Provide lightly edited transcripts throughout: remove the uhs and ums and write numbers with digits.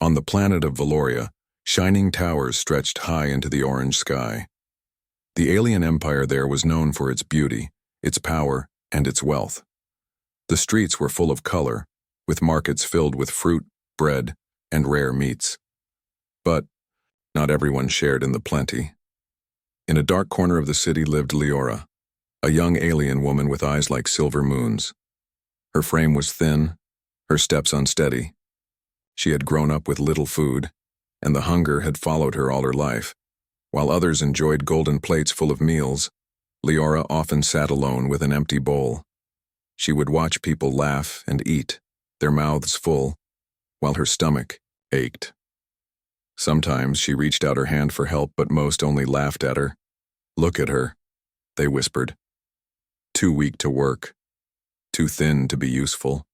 On the planet of Valoria, shining towers stretched high into the orange sky. The alien empire there was known for its beauty, its power, and its wealth. The streets were full of color, with markets filled with fruit, bread, and rare meats. But not everyone shared in the plenty. In a dark corner of the city lived Leora, a young alien woman with eyes like silver moons. Her frame was thin, her steps unsteady. She had grown up with little food, and the hunger had followed her all her life. While others enjoyed golden plates full of meals, Leora often sat alone with an empty bowl. She would watch people laugh and eat, their mouths full, while her stomach ached. Sometimes she reached out her hand for help, but most only laughed at her. "Look at her," they whispered. "Too weak to work. Too thin to be useful.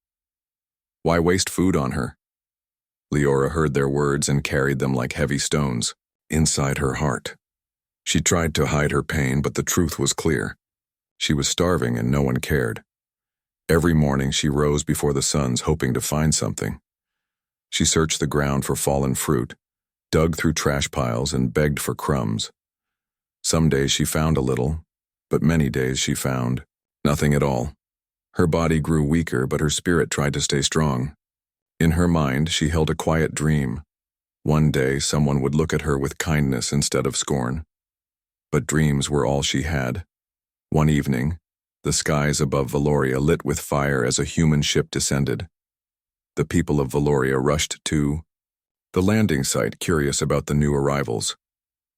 Why waste food on her?" Leora heard their words and carried them like heavy stones inside her heart. She tried to hide her pain, but the truth was clear. She was starving and no one cared. Every morning she rose before the suns, hoping to find something. She searched the ground for fallen fruit, dug through trash piles, and begged for crumbs. Some days she found a little, but many days she found nothing at all. Her body grew weaker, but her spirit tried to stay strong. In her mind, she held a quiet dream. One day, someone would look at her with kindness instead of scorn. But dreams were all she had. One evening, the skies above Valoria lit with fire as a human ship descended. The people of Valoria rushed to the landing site, curious about the new arrivals.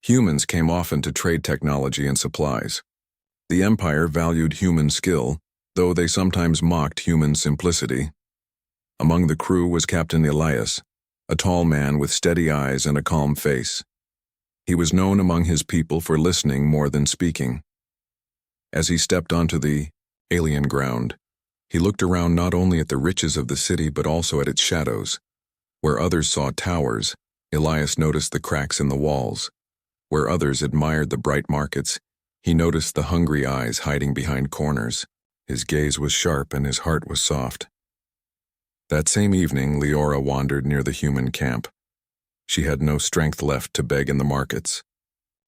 Humans came often to trade technology and supplies. The Empire valued human skill, though they sometimes mocked human simplicity. Among the crew was Captain Elias, a tall man with steady eyes and a calm face. He was known among his people for listening more than speaking. As he stepped onto the alien ground, he looked around not only at the riches of the city but also at its shadows. Where others saw towers, Elias noticed the cracks in the walls. Where others admired the bright markets, he noticed the hungry eyes hiding behind corners. His gaze was sharp and his heart was soft. That same evening, Leora wandered near the human camp. She had no strength left to beg in the markets.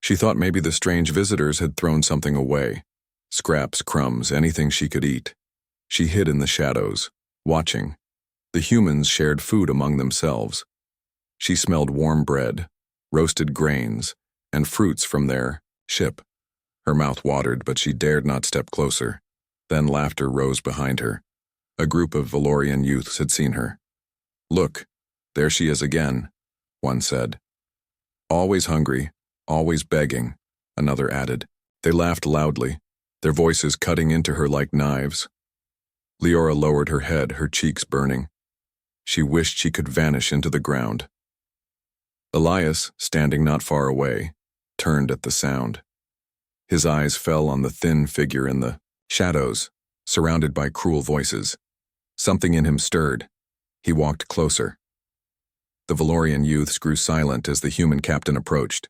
She thought maybe the strange visitors had thrown something away. Scraps, crumbs, anything she could eat. She hid in the shadows, watching. The humans shared food among themselves. She smelled warm bread, roasted grains, and fruits from their ship. Her mouth watered, but she dared not step closer. Then laughter rose behind her. A group of Valorian youths had seen her. "Look, there she is again," one said. "Always hungry, always begging," another added. They laughed loudly, their voices cutting into her like knives. Leora lowered her head, her cheeks burning. She wished she could vanish into the ground. Elias, standing not far away, turned at the sound. His eyes fell on the thin figure in the shadows, surrounded by cruel voices. Something in him stirred. He walked closer. The Valorian youths grew silent as the human captain approached.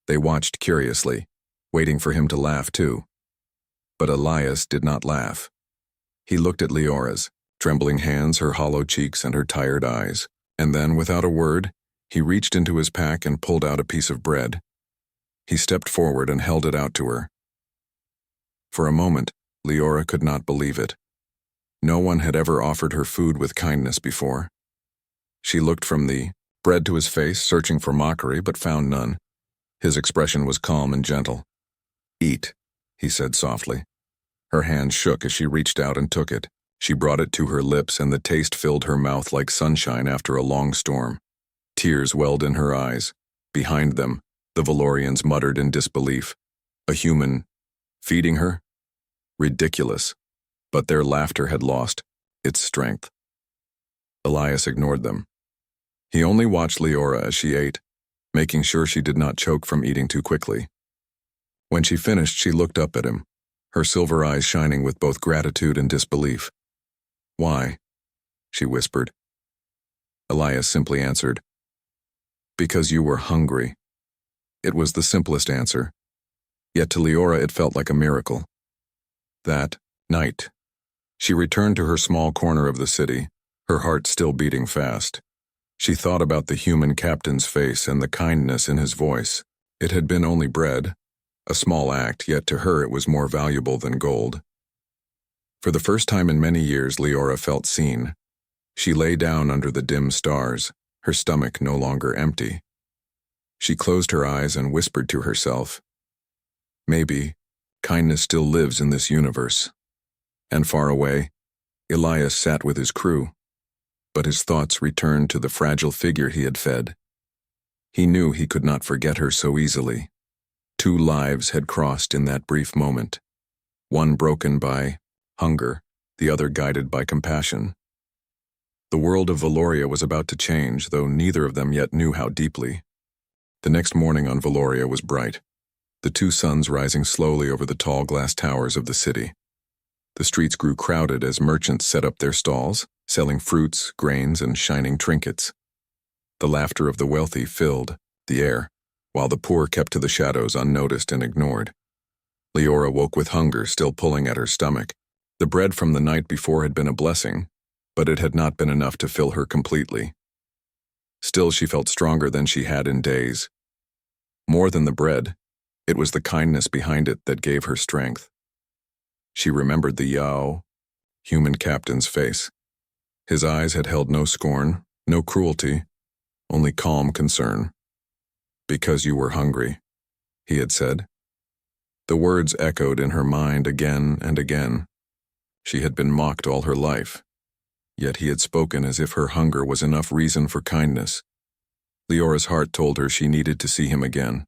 They watched curiously, waiting for him to laugh too. But Elias did not laugh. He looked at Leora's trembling hands, her hollow cheeks, and her tired eyes, and then, without a word, he reached into his pack and pulled out a piece of bread. He stepped forward and held it out to her. For a moment, Leora could not believe it. No one had ever offered her food with kindness before. She looked from the bread to his face, searching for mockery, but found none. His expression was calm and gentle. "Eat," he said softly. Her hand shook as she reached out and took it. She brought it to her lips, and the taste filled her mouth like sunshine after a long storm. Tears welled in her eyes. Behind them, the Valorians muttered in disbelief. A human feeding her? Ridiculous. But their laughter had lost its strength. Elias ignored them. He only watched Leora as she ate, making sure she did not choke from eating too quickly. When she finished, she looked up at him, her silver eyes shining with both gratitude and disbelief. "Why?" she whispered. Elias simply answered, "Because you were hungry." It was the simplest answer, yet to Leora it felt like a miracle. That night, she returned to her small corner of the city, her heart still beating fast. She thought about the human captain's face and the kindness in his voice. It had been only bread, a small act, yet to her it was more valuable than gold. For the first time in many years, Leora felt seen. She lay down under the dim stars, her stomach no longer empty. She closed her eyes and whispered to herself, "Maybe kindness still lives in this universe." And far away, Elias sat with his crew, but his thoughts returned to the fragile figure he had fed. He knew he could not forget her so easily. 2 lives had crossed in that brief moment, one broken by hunger, the other guided by compassion. The world of Valoria was about to change, though neither of them yet knew how deeply. The next morning on Valoria was bright, the 2 suns rising slowly over the tall glass towers of the city. The streets grew crowded as merchants set up their stalls, selling fruits, grains, and shining trinkets. The laughter of the wealthy filled the air, while the poor kept to the shadows unnoticed and ignored. Leora woke with hunger still pulling at her stomach. The bread from the night before had been a blessing, but it had not been enough to fill her completely. Still, she felt stronger than she had in days. More than the bread, it was the kindness behind it that gave her strength. She remembered the Yao, human captain's face. His eyes had held no scorn, no cruelty, only calm concern. "Because you were hungry," he had said. The words echoed in her mind again and again. She had been mocked all her life, yet he had spoken as if her hunger was enough reason for kindness. Leora's heart told her she needed to see him again.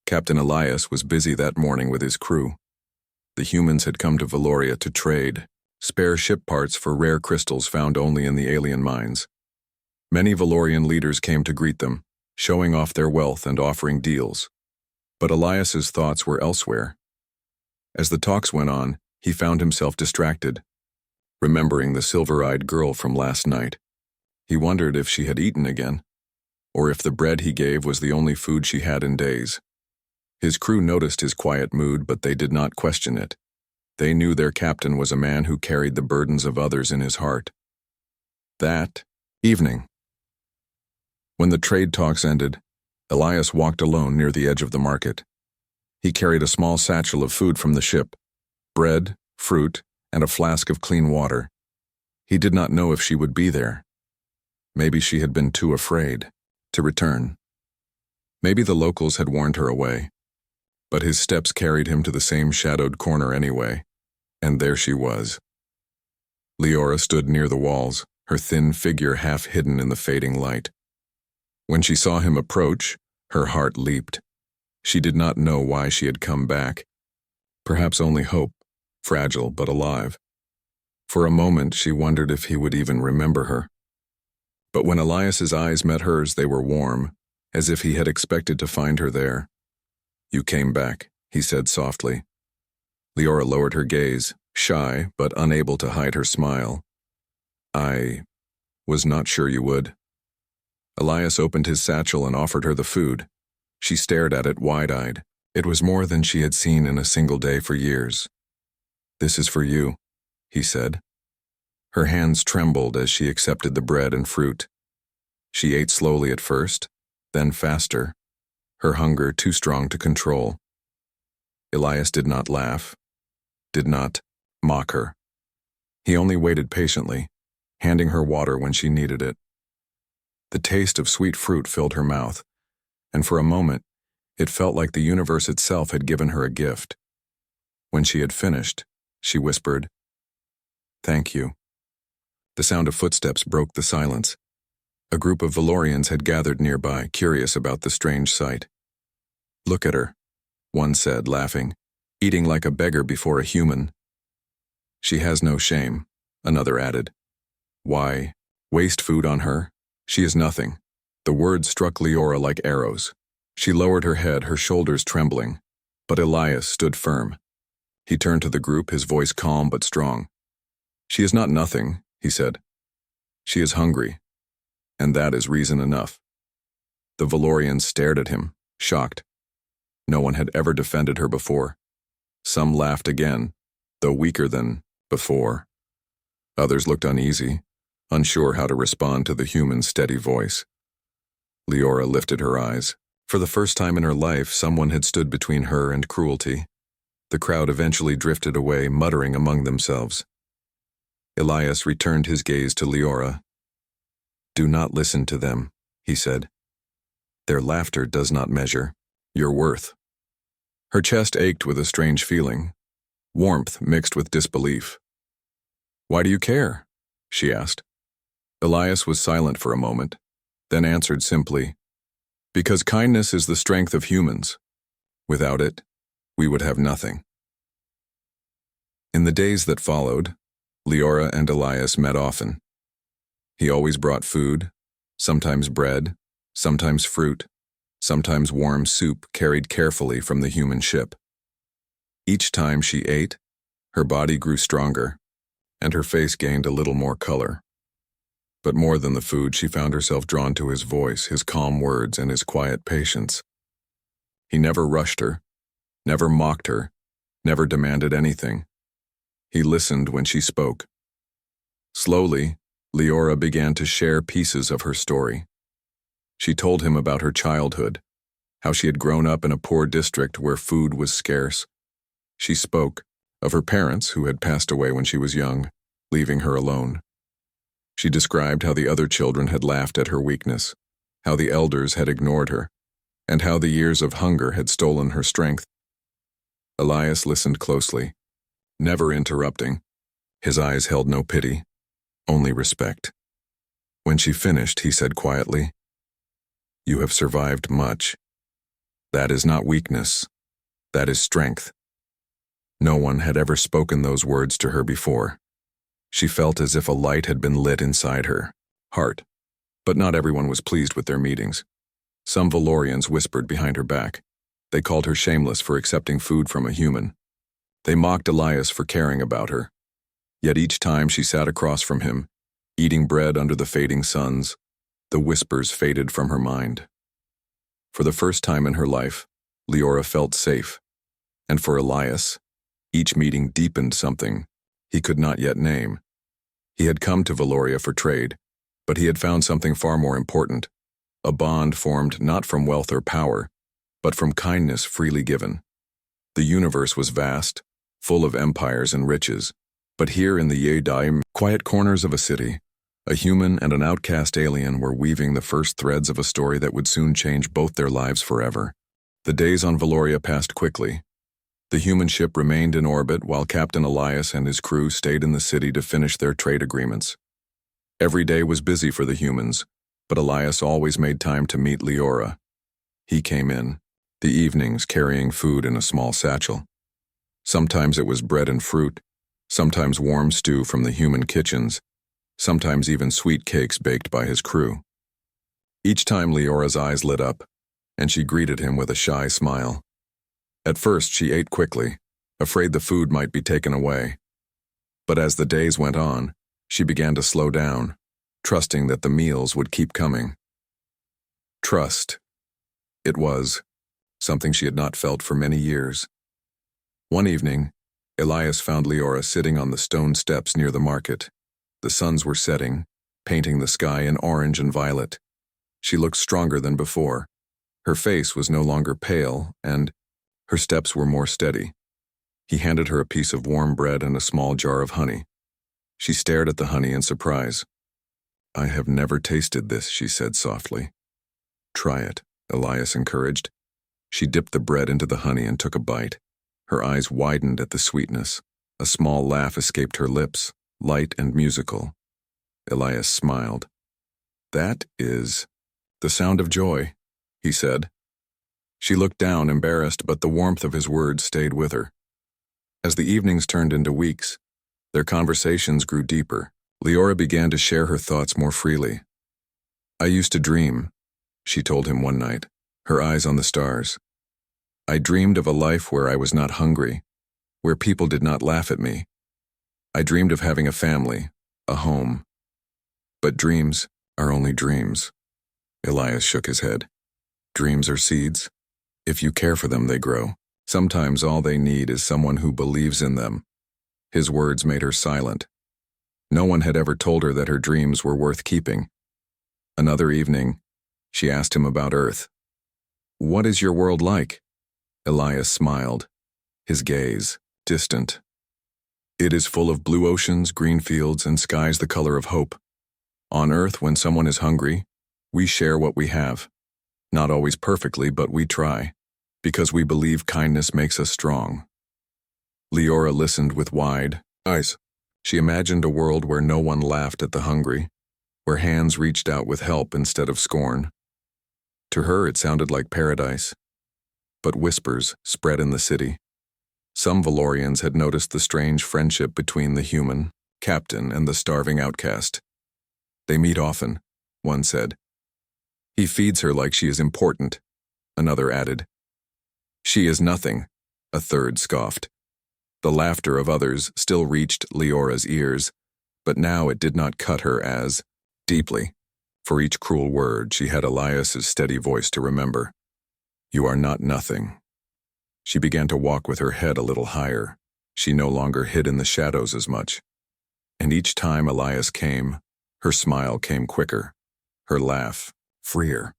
Captain Elias was busy that morning with his crew. The humans had come to Valoria to trade, spare ship parts for rare crystals found only in the alien mines. Many Valorian leaders came to greet them, showing off their wealth and offering deals. But Elias's thoughts were elsewhere. As the talks went on, he found himself distracted, remembering the silver-eyed girl from last night. He wondered if she had eaten again, or if the bread he gave was the only food she had in days. His crew noticed his quiet mood, but they did not question it. They knew their captain was a man who carried the burdens of others in his heart. That evening, when the trade talks ended, Elias walked alone near the edge of the market. He carried a small satchel of food from the ship, bread, fruit, and a flask of clean water. He did not know if she would be there. Maybe she had been too afraid to return. Maybe the locals had warned her away. But his steps carried him to the same shadowed corner anyway, and there she was. Leora stood near the walls, her thin figure half hidden in the fading light. When she saw him approach, her heart leaped. She did not know why she had come back. Perhaps only hope, fragile but alive. For a moment she wondered if he would even remember her. But when Elias's eyes met hers, they were warm, as if he had expected to find her there. "You came back," he said softly. Leora lowered her gaze, shy but unable to hide her smile. "I was not sure you would." Elias opened his satchel and offered her the food. She stared at it wide-eyed. It was more than she had seen in a single day for years. "This is for you," he said. Her hands trembled as she accepted the bread and fruit. She ate slowly at first, then faster, her hunger too strong to control. Elias did not laugh, did not mock her. He only waited patiently, handing her water when she needed it. The taste of sweet fruit filled her mouth, and for a moment, it felt like the universe itself had given her a gift. When she had finished, she whispered, "Thank you." The sound of footsteps broke the silence. A group of Valorians had gathered nearby, curious about the strange sight. "Look at her," one said, laughing, "eating like a beggar before a human." "She has no shame," another added. "Why waste food on her? She is nothing." The words struck Leora like arrows. She lowered her head, her shoulders trembling. But Elias stood firm. He turned to the group, his voice calm but strong. "She is not nothing," he said. "She is hungry, and that is reason enough." The Valorians stared at him, shocked. No one had ever defended her before. Some laughed again, though weaker than before. Others looked uneasy, unsure how to respond to the human's steady voice. Leora lifted her eyes. For the first time in her life, someone had stood between her and cruelty. The crowd eventually drifted away, muttering among themselves. Elias returned his gaze to Leora. "Do not listen to them," he said. "Their laughter does not measure your worth." Her chest ached with a strange feeling, warmth mixed with disbelief. "Why do you care?" she asked. Elias was silent for a moment, then answered simply, "Because kindness is the strength of humans. Without it, we would have nothing." In the days that followed, Leora and Elias met often. He always brought food, sometimes bread, sometimes fruit, sometimes warm soup carried carefully from the human ship. Each time she ate, her body grew stronger, and her face gained a little more color. But more than the food, she found herself drawn to his voice, his calm words, and his quiet patience. He never rushed her, never mocked her, never demanded anything. He listened when she spoke. Slowly, Leora began to share pieces of her story. She told him about her childhood, how she had grown up in a poor district where food was scarce. She spoke of her parents who had passed away when she was young, leaving her alone. She described how the other children had laughed at her weakness, how the elders had ignored her, and how the years of hunger had stolen her strength. Elias listened closely, never interrupting. His eyes held no pity, only respect. When she finished, he said quietly, "You have survived much. That is not weakness. That is strength." No one had ever spoken those words to her before. She felt as if a light had been lit inside her heart. But not everyone was pleased with their meetings. Some Valorians whispered behind her back. They called her shameless for accepting food from a human. They mocked Elias for caring about her. Yet each time she sat across from him, eating bread under the fading suns, the whispers faded from her mind. For the first time in her life, Leora felt safe. And for Elias, each meeting deepened something he could not yet name. He had come to Valoria for trade, but he had found something far more important, a bond formed not from wealth or power, but from kindness freely given. The universe was vast, full of empires and riches, but here in the Yedaim, quiet corners of a city, a human and an outcast alien were weaving the first threads of a story that would soon change both their lives forever. The days on Valoria passed quickly. The human ship remained in orbit while Captain Elias and his crew stayed in the city to finish their trade agreements. Every day was busy for the humans, but Elias always made time to meet Leora. He came in, the evenings carrying food in a small satchel. Sometimes it was bread and fruit, sometimes warm stew from the human kitchens, sometimes even sweet cakes baked by his crew. Each time Leora's eyes lit up, and she greeted him with a shy smile. At first she ate quickly, afraid the food might be taken away. But as the days went on, she began to slow down, trusting that the meals would keep coming. Trust. It was something she had not felt for many years. One evening, Elias found Leora sitting on the stone steps near the market. The suns were setting, painting the sky in orange and violet. She looked stronger than before. Her face was no longer pale, and her steps were more steady. He handed her a piece of warm bread and a small jar of honey. She stared at the honey in surprise. "I have never tasted this," she said softly. "Try it," Elias encouraged. She dipped the bread into the honey and took a bite. Her eyes widened at the sweetness. A small laugh escaped her lips, light and musical. Elias smiled. "That is the sound of joy," he said. She looked down, embarrassed, but the warmth of his words stayed with her. As the evenings turned into weeks, their conversations grew deeper. Leora began to share her thoughts more freely. "I used to dream," she told him one night, her eyes on the stars. "I dreamed of a life where I was not hungry, where people did not laugh at me. I dreamed of having a family, a home. But dreams are only dreams." Elias shook his head. "Dreams are seeds. If you care for them, they grow. Sometimes all they need is someone who believes in them." His words made her silent. No one had ever told her that her dreams were worth keeping. Another evening, she asked him about Earth. "What is your world like?" Elias smiled, his gaze distant. "It is full of blue oceans, green fields, and skies the color of hope. On Earth, when someone is hungry, we share what we have. Not always perfectly, but we try, because we believe kindness makes us strong." Leora listened with wide eyes. She imagined a world where no one laughed at the hungry, where hands reached out with help instead of scorn. To her, it sounded like paradise. But whispers spread in the city. Some Valorians had noticed the strange friendship between the human captain and the starving outcast. "They meet often," one said. "He feeds her like she is important," another added. "She is nothing," a third scoffed. The laughter of others still reached Leora's ears, but now it did not cut her as deeply. For each cruel word, she had Elias's steady voice to remember. "You are not nothing." She began to walk with her head a little higher. She no longer hid in the shadows as much. And each time Elias came, her smile came quicker, her laugh freer.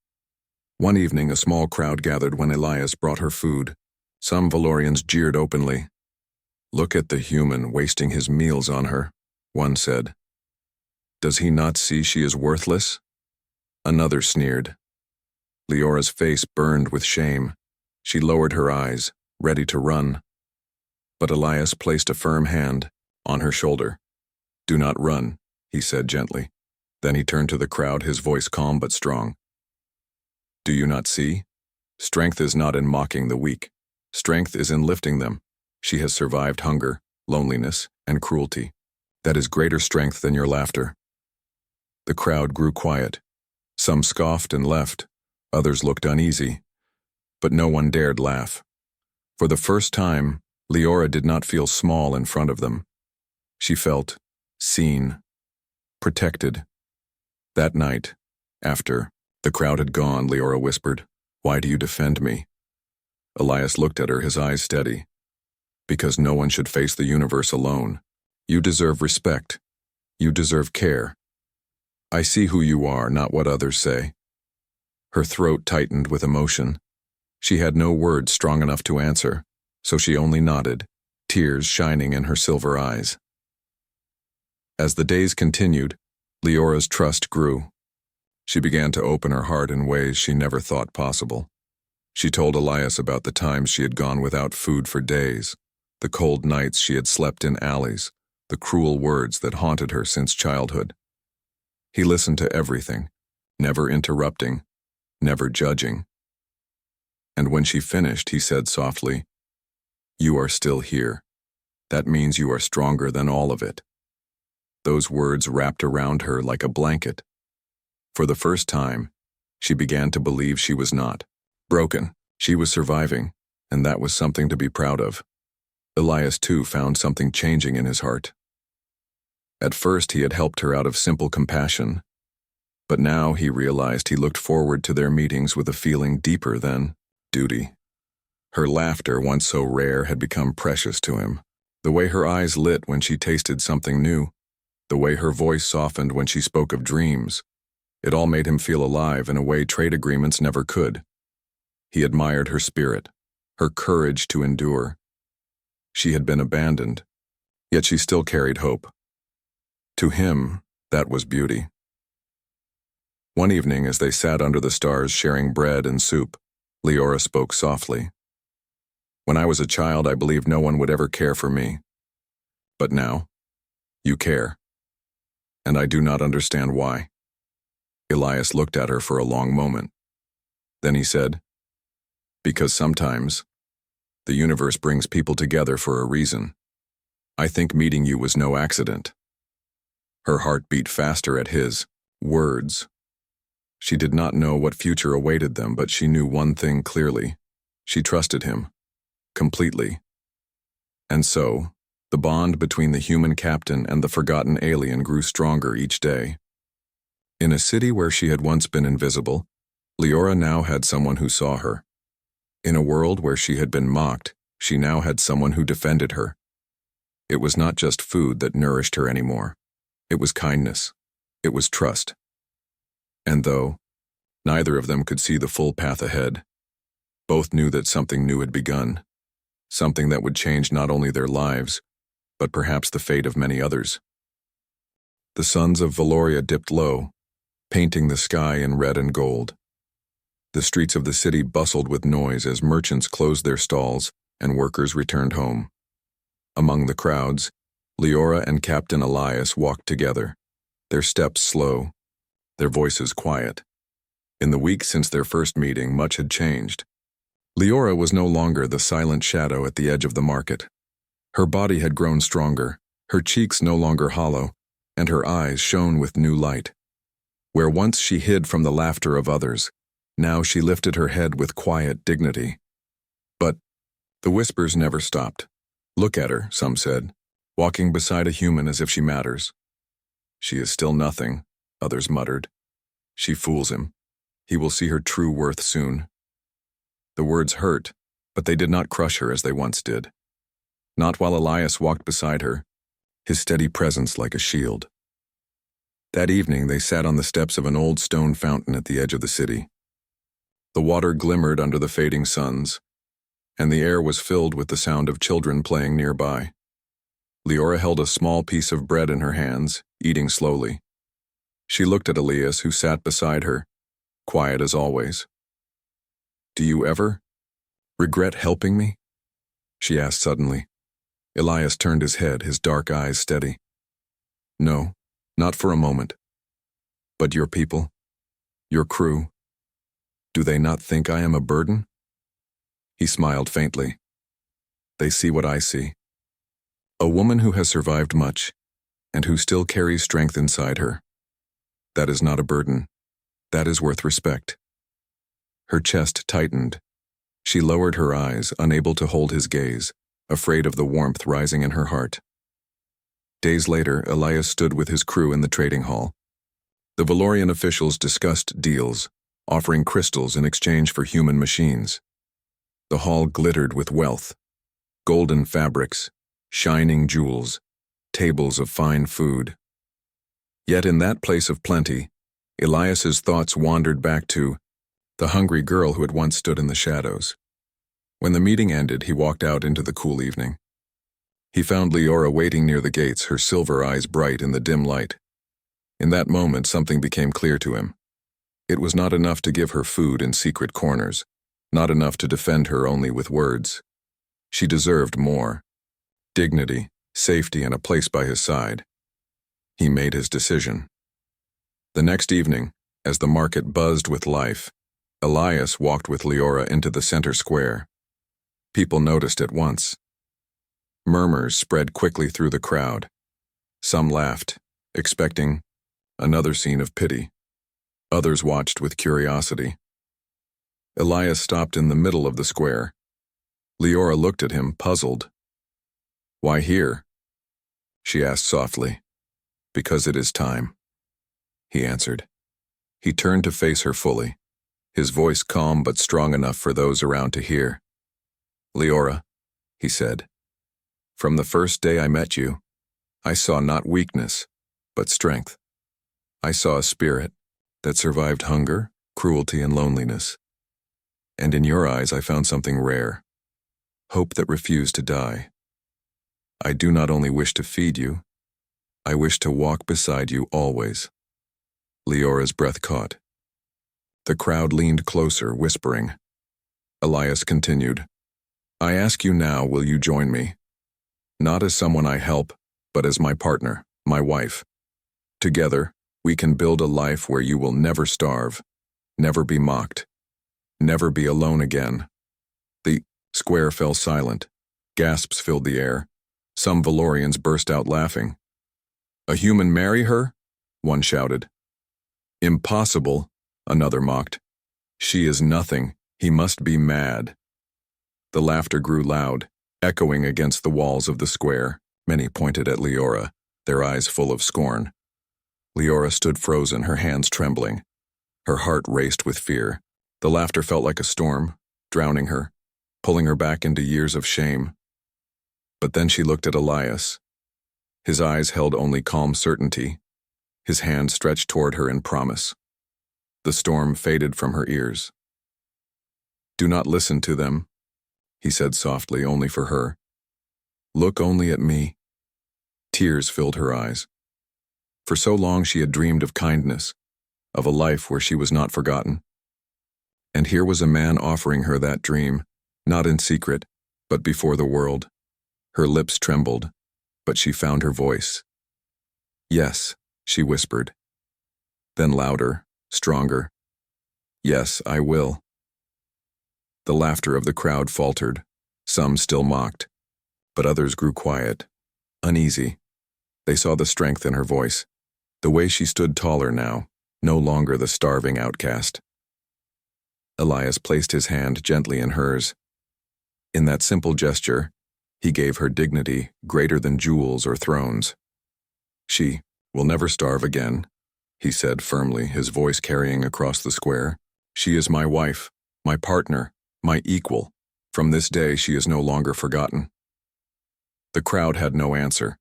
One evening, a small crowd gathered when Elias brought her food. Some Valorians jeered openly. "Look at the human wasting his meals on her," one said. "Does he not see she is worthless?" Another sneered. Leora's face burned with shame. She lowered her eyes, ready to run. But Elias placed a firm hand on her shoulder. "Do not run," he said gently. Then he turned to the crowd, his voice calm but strong. "Do you not see? Strength is not in mocking the weak. Strength is in lifting them. She has survived hunger, loneliness, and cruelty. That is greater strength than your laughter." The crowd grew quiet. Some scoffed and left. Others looked uneasy. But no one dared laugh. For the first time, Leora did not feel small in front of them. She felt seen, protected. That night, after the crowd had gone, Leora whispered, "Why do you defend me?" Elias looked at her, his eyes steady. "Because no one should face the universe alone. You deserve respect. You deserve care. I see who you are, not what others say." Her throat tightened with emotion. She had no words strong enough to answer, so she only nodded, tears shining in her silver eyes. As the days continued, Leora's trust grew. She began to open her heart in ways she never thought possible. She told Elias about the times she had gone without food for days, the cold nights she had slept in alleys, the cruel words that haunted her since childhood. He listened to everything, never interrupting, never judging. And when she finished, he said softly, "You are still here. That means you are stronger than all of it." Those words wrapped around her like a blanket. For the first time, she began to believe she was not broken. She was surviving, and that was something to be proud of. Elias, too, found something changing in his heart. At first, he had helped her out of simple compassion, but now he realized he looked forward to their meetings with a feeling deeper than duty. Her laughter, once so rare, had become precious to him. The way her eyes lit when she tasted something new, the way her voice softened when she spoke of dreams, it all made him feel alive in a way trade agreements never could. He admired her spirit, her courage to endure. She had been abandoned, yet she still carried hope. To him, that was beauty. One evening, as they sat under the stars sharing bread and soup, Leora spoke softly. "When I was a child, I believed no one would ever care for me. But now, you care. And I do not understand why." Elias looked at her for a long moment. Then he said, "Because sometimes, the universe brings people together for a reason. I think meeting you was no accident." Her heart beat faster at his words. She did not know what future awaited them, but she knew one thing clearly. She trusted him, completely. And so, the bond between the human captain and the forgotten alien grew stronger each day. In a city where she had once been invisible, Leora now had someone who saw her. In a world where she had been mocked, she now had someone who defended her. It was not just food that nourished her anymore. It was kindness. It was trust. And though neither of them could see the full path ahead, both knew that something new had begun, something that would change not only their lives, but perhaps the fate of many others. The suns of Valoria dipped low, painting the sky in red and gold. The streets of the city bustled with noise as merchants closed their stalls and workers returned home. Among the crowds, Leora and Captain Elias walked together, their steps slow, their voices quiet. In the weeks since their first meeting, much had changed. Leora was no longer the silent shadow at the edge of the market. Her body had grown stronger, her cheeks no longer hollow, and her eyes shone with new light. Where once she hid from the laughter of others, now she lifted her head with quiet dignity. But the whispers never stopped. Look at her, some said, walking beside a human as if she matters. She is still nothing, others muttered. She fools him. He will see her true worth soon. The words hurt, but they did not crush her as they once did. Not while Elias walked beside her, his steady presence like a shield. That evening they sat on the steps of an old stone fountain at the edge of the city. The water glimmered under the fading suns, and the air was filled with the sound of children playing nearby. Leora held a small piece of bread in her hands, eating slowly. She looked at Elias, who sat beside her, quiet as always. "Do you ever regret helping me?" she asked suddenly. Elias turned his head, his dark eyes steady. "No, not for a moment. But your people, your crew, do they not think I am a burden?" He smiled faintly. "They see what I see. A woman who has survived much, and who still carries strength inside her. That is not a burden. That is worth respect." Her chest tightened. She lowered her eyes, unable to hold his gaze, afraid of the warmth rising in her heart. Days later, Elias stood with his crew in the trading hall. The Valorian officials discussed deals, offering crystals in exchange for human machines. The hall glittered with wealth, golden fabrics, shining jewels, tables of fine food. Yet in that place of plenty, Elias's thoughts wandered back to the hungry girl who had once stood in the shadows. When the meeting ended, he walked out into the cool evening. He found Leora waiting near the gates, her silver eyes bright in the dim light. In that moment, something became clear to him. It was not enough to give her food in secret corners, not enough to defend her only with words. She deserved more. Dignity, safety, and a place by his side. He made his decision. The next evening, as the market buzzed with life, Elias walked with Leora into the center square. People noticed at once. Murmurs spread quickly through the crowd. Some laughed, expecting another scene of pity. Others watched with curiosity. Elias stopped in the middle of the square. Leora looked at him, puzzled. "Why here?" she asked softly. "Because it is time," he answered. He turned to face her fully, his voice calm but strong enough for those around to hear. "Leora," he said, "from the first day I met you, I saw not weakness, but strength. I saw a spirit that survived hunger, cruelty, and loneliness. And in your eyes I found something rare, hope that refused to die. I do not only wish to feed you, I wish to walk beside you always." Leora's breath caught. The crowd leaned closer, whispering. Elias continued, "I ask you now, will you join me? Not as someone I help, but as my partner, my wife. Together, we can build a life where you will never starve, never be mocked, never be alone again." The square fell silent. Gasps filled the air. Some Valorians burst out laughing. "A human marry her?" one shouted. "Impossible," another mocked. "She is nothing. He must be mad." The laughter grew loud, echoing against the walls of the square. Many pointed at Leora, their eyes full of scorn. Leora stood frozen, her hands trembling. Her heart raced with fear. The laughter felt like a storm, drowning her, pulling her back into years of shame. But then she looked at Elias. His eyes held only calm certainty, his hand stretched toward her in promise. The storm faded from her ears. "Do not listen to them," he said softly, only for her. "Look only at me." Tears filled her eyes. For so long she had dreamed of kindness, of a life where she was not forgotten. And here was a man offering her that dream, not in secret, but before the world. Her lips trembled, but she found her voice. "Yes," she whispered. Then louder, stronger. "Yes, I will." The laughter of the crowd faltered. Some still mocked, but others grew quiet, uneasy. They saw the strength in her voice, the way she stood taller now, no longer the starving outcast. Elias placed his hand gently in hers. In that simple gesture, he gave her dignity greater than jewels or thrones. "She will never starve again," he said firmly, his voice carrying across the square. "She is my wife, my partner, my equal. From this day she is no longer forgotten." The crowd had no answer.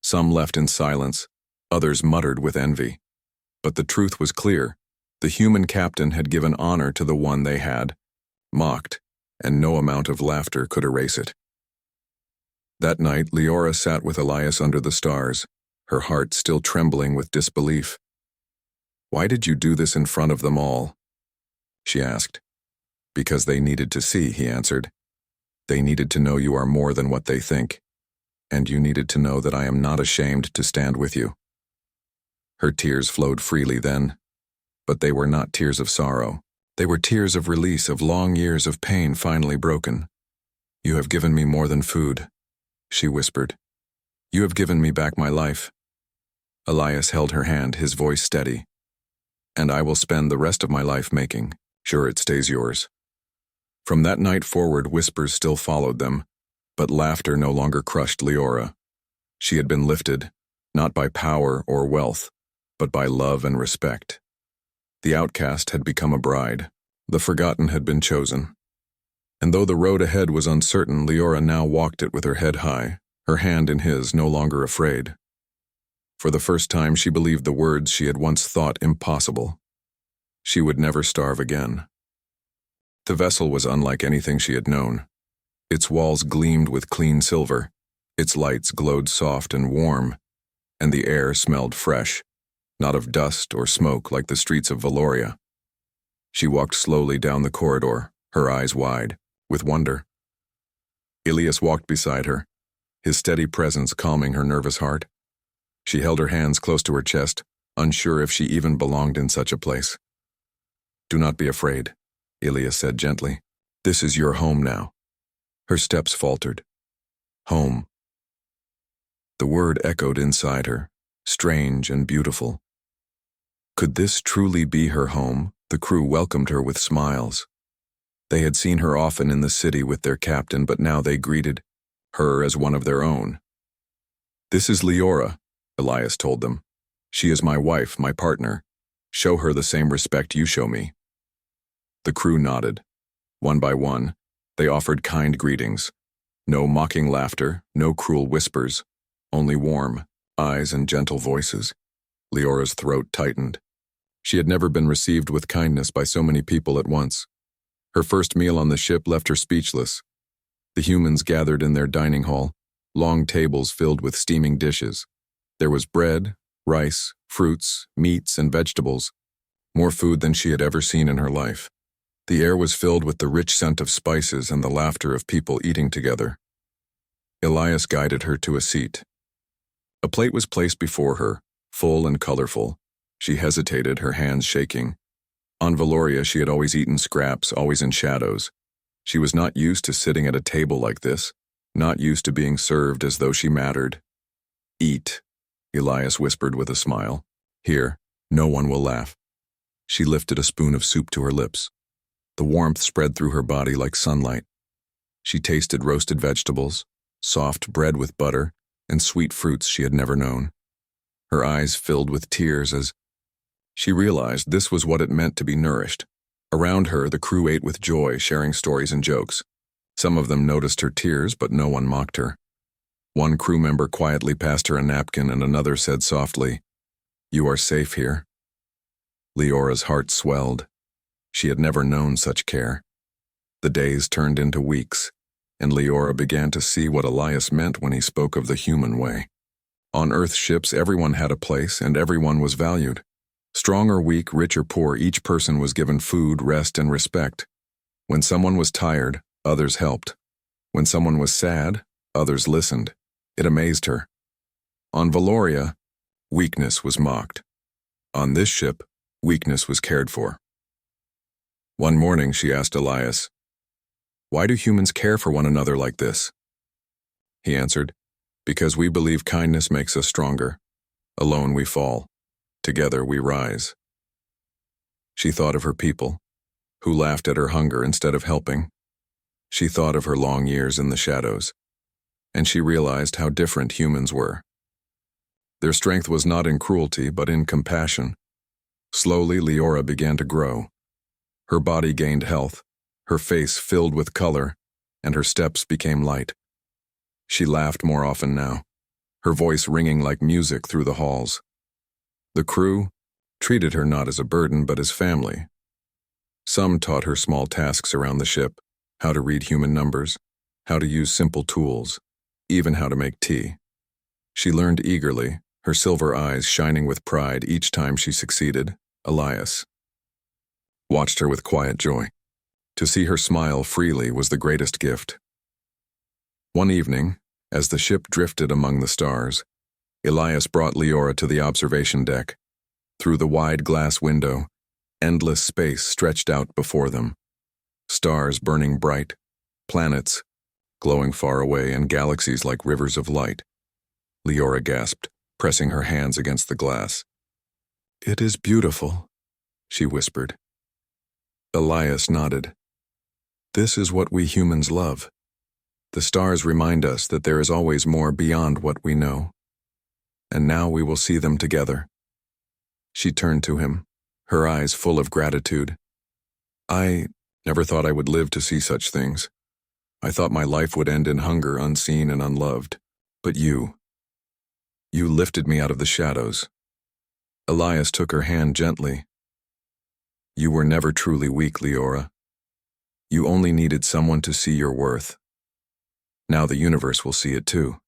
Some left in silence, others muttered with envy. But the truth was clear. The human captain had given honor to the one they had mocked, and no amount of laughter could erase it. That night, Leora sat with Elias under the stars, her heart still trembling with disbelief. "Why did you do this in front of them all?" she asked. "Because they needed to see," he answered. "They needed to know you are more than what they think, and you needed to know that I am not ashamed to stand with you." Her tears flowed freely then, but they were not tears of sorrow. They were tears of release of long years of pain finally broken. "You have given me more than food," she whispered. "You have given me back my life." Elias held her hand, his voice steady. "And I will spend the rest of my life making sure it stays yours." From that night forward, whispers still followed them, but laughter no longer crushed Leora. She had been lifted, not by power or wealth, but by love and respect. The outcast had become a bride. The forgotten had been chosen. And though the road ahead was uncertain, Leora now walked it with her head high, her hand in his, no longer afraid. For the first time she believed the words she had once thought impossible. She would never starve again. The vessel was unlike anything she had known. Its walls gleamed with clean silver, its lights glowed soft and warm, and the air smelled fresh, not of dust or smoke like the streets of Valoria. She walked slowly down the corridor, her eyes wide, with wonder. Elias walked beside her, his steady presence calming her nervous heart. She held her hands close to her chest, unsure if she even belonged in such a place. "Do not be afraid," Elias said gently. "This is your home now." Her steps faltered. Home. The word echoed inside her, strange and beautiful. Could this truly be her home? The crew welcomed her with smiles. They had seen her often in the city with their captain, but now they greeted her as one of their own. "This is Leora," Elias told them. "She is my wife, my partner. Show her the same respect you show me." The crew nodded. One by one, they offered kind greetings. No mocking laughter, no cruel whispers, only warm eyes and gentle voices. Leora's throat tightened. She had never been received with kindness by so many people at once. Her first meal on the ship left her speechless. The humans gathered in their dining hall, long tables filled with steaming dishes. There was bread, rice, fruits, meats, and vegetables, more food than she had ever seen in her life. The air was filled with the rich scent of spices and the laughter of people eating together. Elias guided her to a seat. A plate was placed before her, full and colorful. She hesitated, her hands shaking. On Valoria, she had always eaten scraps, always in shadows. She was not used to sitting at a table like this, not used to being served as though she mattered. "Eat," Elias whispered with a smile. "Here, no one will laugh." She lifted a spoon of soup to her lips. The warmth spread through her body like sunlight. She tasted roasted vegetables, soft bread with butter, and sweet fruits she had never known. Her eyes filled with tears as she realized this was what it meant to be nourished. Around her, the crew ate with joy, sharing stories and jokes. Some of them noticed her tears, but no one mocked her. One crew member quietly passed her a napkin and another said softly, "You are safe here." Leora's heart swelled. She had never known such care. The days turned into weeks, and Leora began to see what Elias meant when he spoke of the human way. On Earth ships, everyone had a place and everyone was valued. Strong or weak, rich or poor, each person was given food, rest, and respect. When someone was tired, others helped. When someone was sad, others listened. It amazed her. On Valoria, weakness was mocked. On this ship, weakness was cared for. One morning she asked Elias, "Why do humans care for one another like this?" He answered, "Because we believe kindness makes us stronger. Alone we fall. Together we rise." She thought of her people, who laughed at her hunger instead of helping. She thought of her long years in the shadows, and she realized how different humans were. Their strength was not in cruelty, but in compassion. Slowly, Leora began to grow. Her body gained health, her face filled with color, and her steps became light. She laughed more often now, her voice ringing like music through the halls. The crew treated her not as a burden, but as family. Some taught her small tasks around the ship, how to read human numbers, how to use simple tools, even how to make tea. She learned eagerly, her silver eyes shining with pride each time she succeeded. Elias watched her with quiet joy. To see her smile freely was the greatest gift. One evening, as the ship drifted among the stars, Elias brought Leora to the observation deck. Through the wide glass window, endless space stretched out before them. Stars burning bright, planets glowing far away, and galaxies like rivers of light. Leora gasped, pressing her hands against the glass. "It is beautiful," she whispered. Elias nodded. "This is what we humans love. The stars remind us that there is always more beyond what we know. And now we will see them together." She turned to him, her eyes full of gratitude. "I never thought I would live to see such things. I thought my life would end in hunger, unseen and unloved. But you lifted me out of the shadows." Elias took her hand gently. "You were never truly weak, Leora. You only needed someone to see your worth. Now the universe will see it too."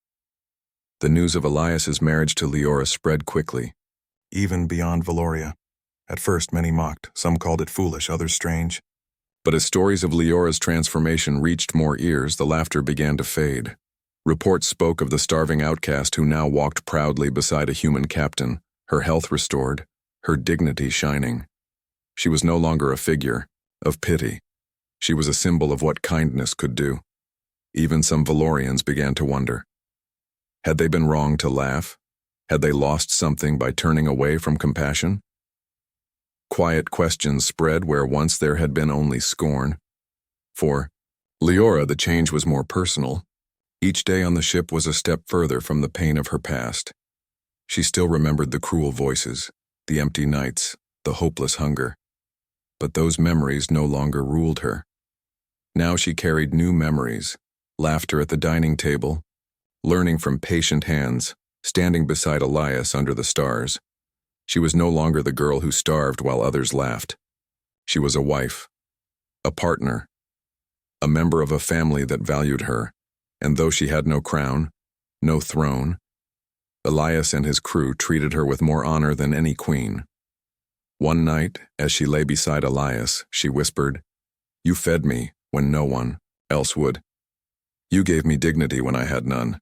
The news of Elias's marriage to Leora spread quickly, even beyond Valoria. At first many mocked, some called it foolish, others strange. But as stories of Leora's transformation reached more ears, the laughter began to fade. Reports spoke of the starving outcast who now walked proudly beside a human captain, her health restored, her dignity shining. She was no longer a figure of pity. She was a symbol of what kindness could do. Even some Valorians began to wonder. Had they been wrong to laugh? Had they lost something by turning away from compassion? Quiet questions spread where once there had been only scorn. For Leora, the change was more personal. Each day on the ship was a step further from the pain of her past. She still remembered the cruel voices, the empty nights, the hopeless hunger. But those memories no longer ruled her. Now she carried new memories, laughter at the dining table, learning from patient hands, standing beside Elias under the stars. She was no longer the girl who starved while others laughed. She was a wife, a partner, a member of a family that valued her, and though she had no crown, no throne, Elias and his crew treated her with more honor than any queen. One night, as she lay beside Elias, she whispered, "You fed me when no one else would. You gave me dignity when I had none.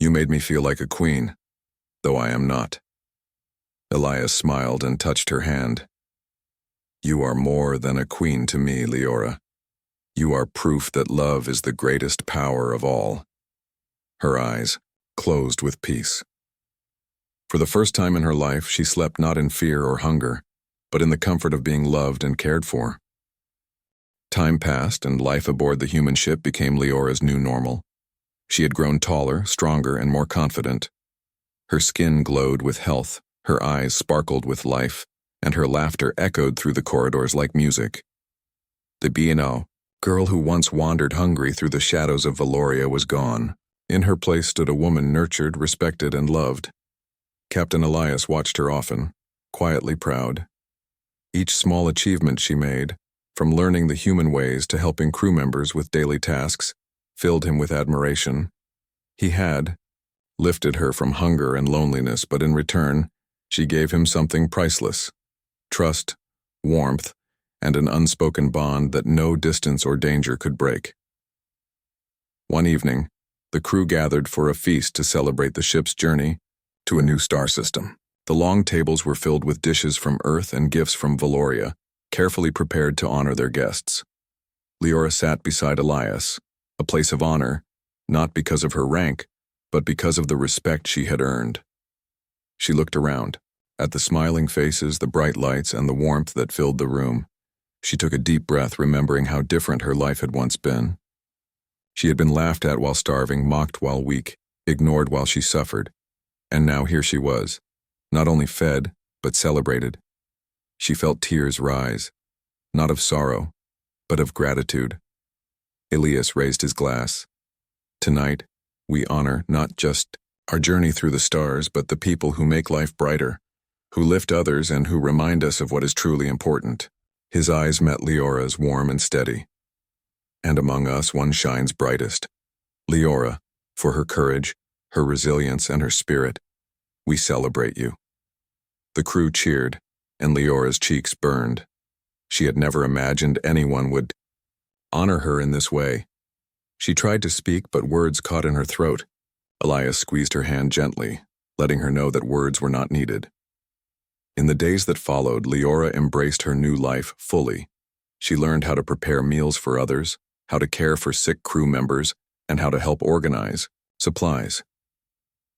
You made me feel like a queen, though I am not." Elias smiled and touched her hand. "You are more than a queen to me, Leora. You are proof that love is the greatest power of all." Her eyes closed with peace. For the first time in her life, she slept not in fear or hunger, but in the comfort of being loved and cared for. Time passed, and life aboard the human ship became Leora's new normal. She had grown taller, stronger, and more confident. Her skin glowed with health, her eyes sparkled with life, and her laughter echoed through the corridors like music. The B&O, girl who once wandered hungry through the shadows of Valoria, was gone, In her place stood a woman nurtured, respected, and loved. Captain Elias watched her often, quietly proud. Each small achievement she made, from learning the human ways to helping crew members with daily tasks, filled him with admiration. He had lifted her from hunger and loneliness, but in return, she gave him something priceless: trust, warmth, and an unspoken bond that no distance or danger could break. One evening, the crew gathered for a feast to celebrate the ship's journey to a new star system. The long tables were filled with dishes from Earth and gifts from Valoria, carefully prepared to honor their guests. Leora sat beside Elias, a place of honor, not because of her rank, but because of the respect she had earned. She looked around, at the smiling faces, the bright lights, and the warmth that filled the room. She took a deep breath, remembering how different her life had once been. She had been laughed at while starving, mocked while weak, ignored while she suffered. And now here she was, not only fed, but celebrated. She felt tears rise, not of sorrow, but of gratitude. Elias raised his glass. Tonight, we honor not just our journey through the stars, but the people who make life brighter, who lift others, and who remind us of what is truly important. His eyes met Leora's, warm and steady. And among us, one shines brightest. Leora, for her courage, her resilience, and her spirit, we celebrate you. The crew cheered, and Leora's cheeks burned. She had never imagined anyone would honor her in this way. She tried to speak, but words caught in her throat. Elias squeezed her hand gently, letting her know that words were not needed. In the days that followed, Leora embraced her new life fully. She learned how to prepare meals for others, how to care for sick crew members, and how to help organize supplies.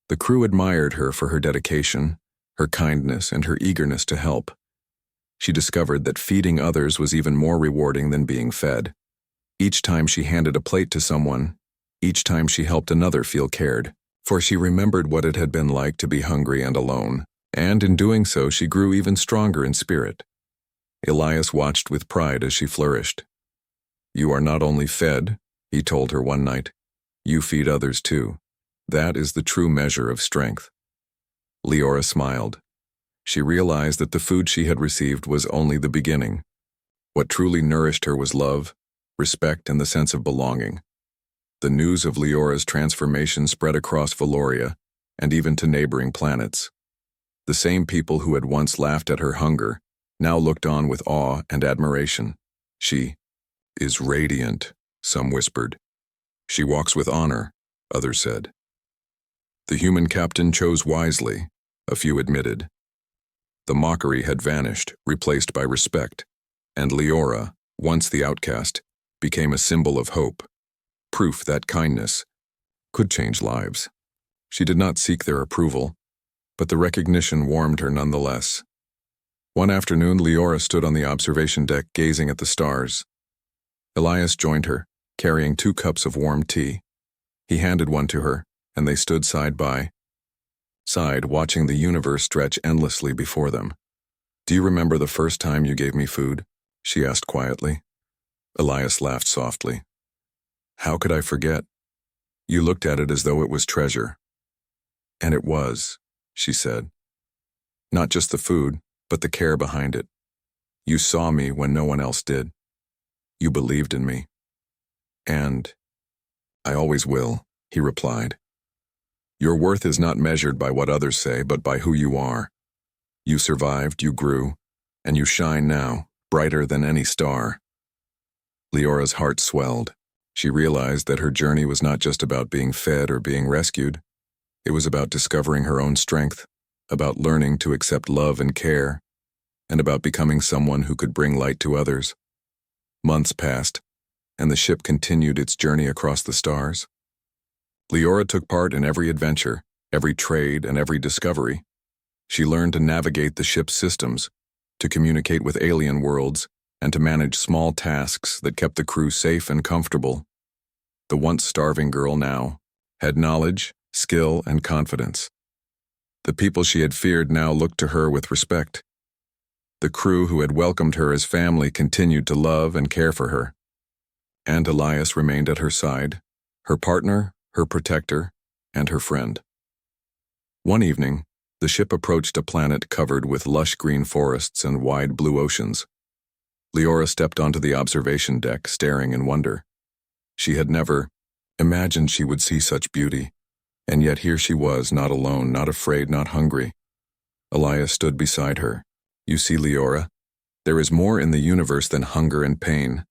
The crew admired her for her dedication, her kindness, and her eagerness to help. She discovered that feeding others was even more rewarding than being fed. Each time she handed a plate to someone, each time she helped another feel cared, for she remembered what it had been like to be hungry and alone, and in doing so she grew even stronger in spirit. Elias watched with pride as she flourished. "You are not only fed," he told her one night, "you feed others too. That is the true measure of strength." Leora smiled. She realized that the food she had received was only the beginning. What truly nourished her was love, respect, and the sense of belonging. The news of Leora's transformation spread across Valoria and even to neighboring planets. The same people who had once laughed at her hunger now looked on with awe and admiration. "She is radiant," some whispered. "She walks with honor," others said. "The human captain chose wisely," a few admitted. The mockery had vanished, replaced by respect, and Leora, once the outcast, became a symbol of hope, proof that kindness could change lives. She did not seek their approval, but the recognition warmed her nonetheless. One afternoon, Leora stood on the observation deck gazing at the stars. Elias joined her, carrying 2 cups of warm tea. He handed one to her, and they stood side by side, watching the universe stretch endlessly before them. "Do you remember the first time you gave me food?" she asked quietly. Elias laughed softly. "How could I forget? You looked at it as though it was treasure." "And it was," she said. "Not just the food, but the care behind it. You saw me when no one else did. You believed in me. And I always will," he replied. "Your worth is not measured by what others say, but by who you are. You survived, you grew, and you shine now, brighter than any star." Leora's heart swelled. She realized that her journey was not just about being fed or being rescued. It was about discovering her own strength, about learning to accept love and care, and about becoming someone who could bring light to others. Months passed, and the ship continued its journey across the stars. Leora took part in every adventure, every trade, and every discovery. She learned to navigate the ship's systems, to communicate with alien worlds, and to manage small tasks that kept the crew safe and comfortable. The once starving girl now had knowledge, skill, and confidence. The people she had feared now looked to her with respect. The crew who had welcomed her as family continued to love and care for her. And Elias remained at her side, her partner, her protector, and her friend. One evening, the ship approached a planet covered with lush green forests and wide blue oceans. Leora stepped onto the observation deck, staring in wonder. She had never imagined she would see such beauty, and yet here she was, not alone, not afraid, not hungry. Elias stood beside her. You see, Leora, there is more in the universe than hunger and pain.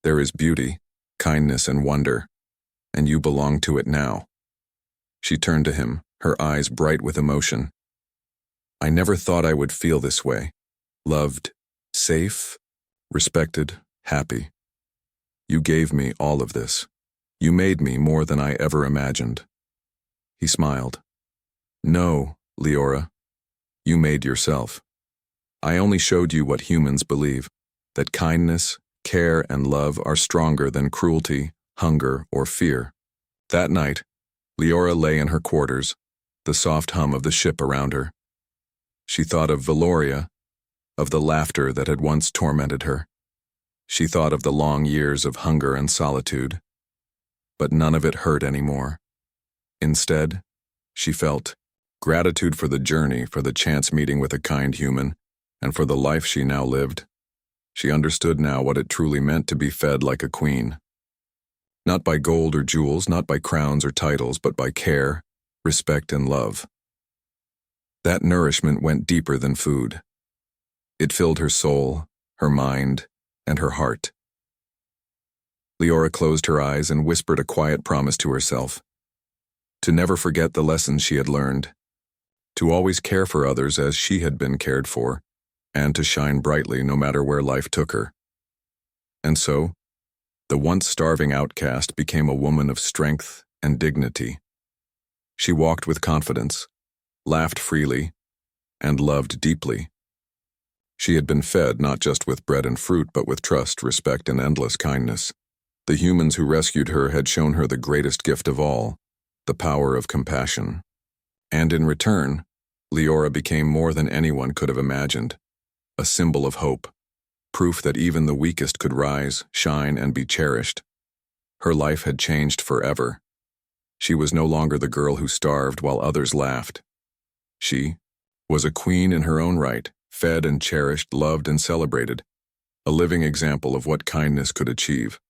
There is beauty, kindness, and wonder, and you belong to it now. She turned to him, her eyes bright with emotion. I never thought I would feel this way. Loved, safe, respected, happy. You gave me all of this. You made me more than I ever imagined. He smiled. No, Leora. You made yourself. I only showed you what humans believe, that kindness, care, and love are stronger than cruelty, hunger, or fear. That night, Leora lay in her quarters, the soft hum of the ship around her. She thought of Valoria, of the laughter that had once tormented her. She thought of the long years of hunger and solitude. But none of it hurt anymore. Instead, she felt gratitude for the journey, for the chance meeting with a kind human, and for the life she now lived. She understood now what it truly meant to be fed like a queen. Not by gold or jewels, not by crowns or titles, but by care, respect, and love. That nourishment went deeper than food. It filled her soul, her mind, and her heart. Leora closed her eyes and whispered a quiet promise to herself. To never forget the lessons she had learned, to always care for others as she had been cared for, and to shine brightly no matter where life took her. And so, the once starving outcast became a woman of strength and dignity. She walked with confidence, laughed freely, and loved deeply. She had been fed not just with bread and fruit, but with trust, respect, and endless kindness. The humans who rescued her had shown her the greatest gift of all, the power of compassion. And in return, Leora became more than anyone could have imagined, a symbol of hope, proof that even the weakest could rise, shine, and be cherished. Her life had changed forever. She was no longer the girl who starved while others laughed. She was a queen in her own right, fed and cherished, loved and celebrated, a living example of what kindness could achieve.